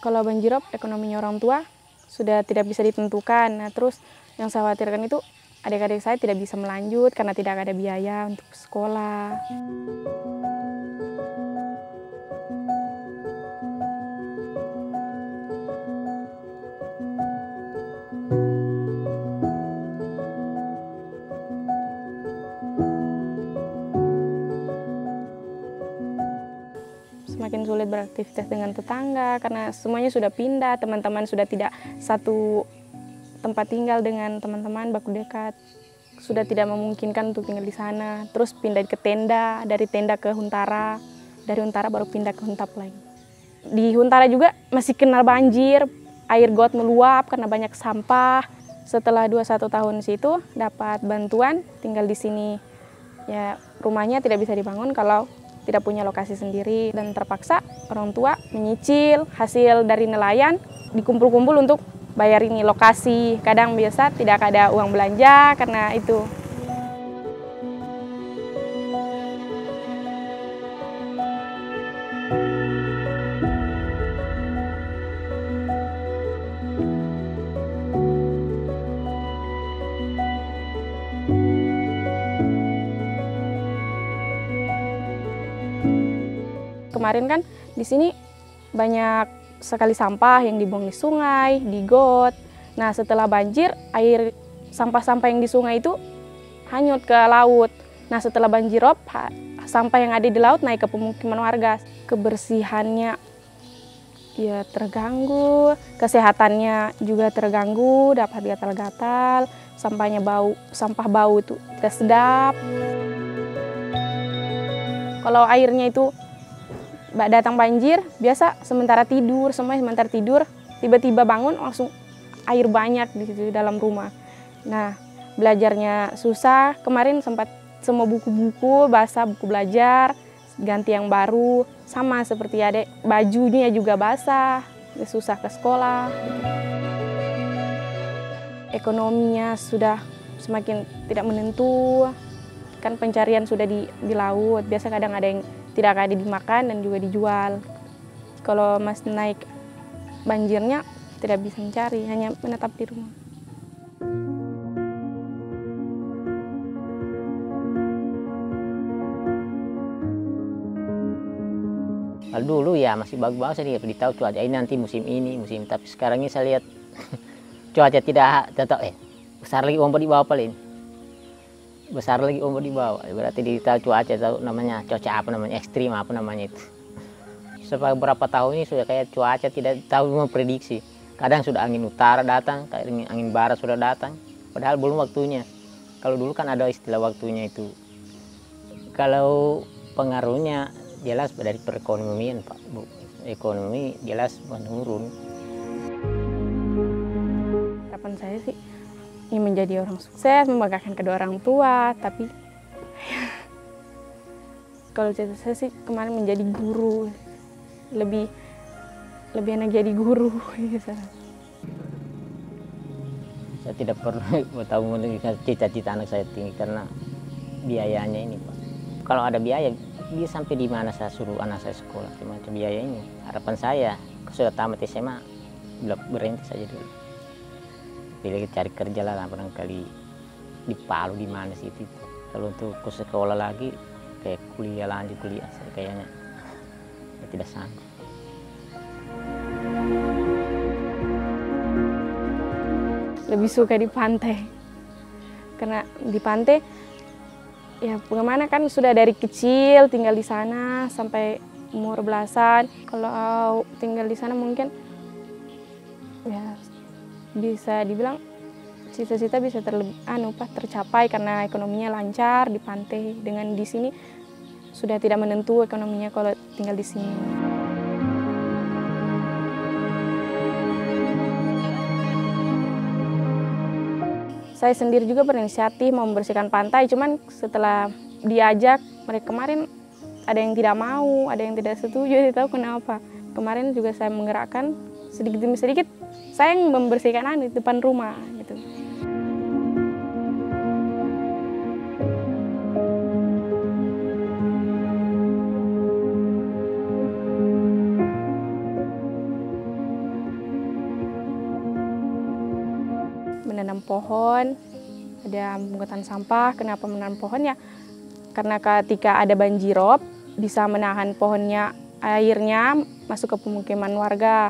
Kalau banjirop, ekonominya orang tua sudah tidak bisa ditentukan. Nah, terus yang saya khawatirkan itu adik-adik saya tidak bisa melanjut karena tidak ada biaya untuk sekolah. Semakin sulit beraktivitas dengan tetangga karena semuanya sudah pindah, teman-teman sudah tidak satu tempat tinggal dengan teman-teman baku dekat. Sudah tidak memungkinkan untuk tinggal di sana. Terus pindah ke tenda, dari tenda ke Huntara, dari Huntara baru pindah ke Huntap lagi. Di Huntara juga masih kena banjir, air got meluap karena banyak sampah. Setelah 21 tahun situ dapat bantuan tinggal di sini. Ya, rumahnya tidak bisa dibangun kalau tidak punya lokasi sendiri dan terpaksa orang tua menyicil hasil dari nelayan dikumpul-kumpul untuk bayar ini lokasi. Kadang biasa tidak ada uang belanja karena itu. Kemarin kan di sini banyak sekali sampah yang dibuang di sungai, di got. Nah, setelah banjir, air sampah-sampah yang di sungai itu hanyut ke laut. Nah, setelah banjirop, sampah yang ada di laut naik ke pemukiman warga. Kebersihannya ya terganggu, kesehatannya juga terganggu, dapat gatal-gatal, sampahnya bau, sampah bau itu tidak sedap. Kalau airnya itu datang banjir, biasa sementara tidur, semuanya sementara tidur, tiba-tiba bangun langsung air banyak di situ dalam rumah. Nah, belajarnya susah. Kemarin sempat semua buku-buku basah, buku belajar, ganti yang baru. Sama seperti adik, bajunya juga basah, susah ke sekolah. Ekonominya sudah semakin tidak menentu. Kan pencarian sudah di laut, biasa kadang ada yang tidak ada dimakan dan juga dijual. Kalau masih naik banjirnya tidak bisa mencari, hanya menetap di rumah. Kalau dulu ya masih bagus-bagus saya tahu cuaca ini nanti musim ini, musim, tapi sekarang ini saya lihat cuaca tidak tetap besar lagi ombak di bawah paling. Besar lagi ombak di bawah, berarti ditahu cuaca, tahu namanya cuaca apa namanya, ekstrim apa namanya itu. Setelah beberapa tahun ini sudah kayak cuaca tidak tahu memprediksi. Kadang sudah angin utara datang, kadang angin barat sudah datang, padahal belum waktunya. Kalau dulu kan ada istilah waktunya itu. Kalau pengaruhnya jelas dari perekonomian, Pak, Bu. Ekonomi jelas menurun. Harapan saya sih ingin menjadi orang sukses, membanggakan kedua orang tua, tapi kalau cita saya sih kemarin menjadi guru, lebih enak jadi guru. Saya tidak perlu tahu cita-cita anak saya tinggi karena biayanya ini, Pak. Kalau ada biaya, dia sampai di mana saya suruh anak saya sekolah, cuma biaya ini. Harapan saya, sudah tamat SMA, berhenti saja dulu. Pilih cari kerja lah, barangkali di Palu di mana sih itu. Kalau untuk ke sekolah lagi, kayak kuliah lanjut kuliah, kayaknya saya tidak sanggup. Lebih suka di pantai, karena di pantai ya bagaimana kan sudah dari kecil tinggal di sana sampai umur belasan. Kalau tinggal di sana mungkin ya bisa dibilang cita-cita bisa tercapai karena ekonominya lancar di pantai. Dengan di sini sudah tidak menentu ekonominya kalau tinggal di sini. Saya sendiri juga berinisiatif mau membersihkan pantai, cuman setelah diajak mereka kemarin ada yang tidak mau, ada yang tidak setuju, tidak tahu kenapa. Kemarin juga saya menggerakkan sedikit demi sedikit, saya yang membersihkan di depan rumah gitu. menanam pohon, ada pemungutan sampah. Kenapa menanam pohon ya? Karena ketika ada banjirop bisa menahan pohonnya, airnya masuk ke pemukiman warga.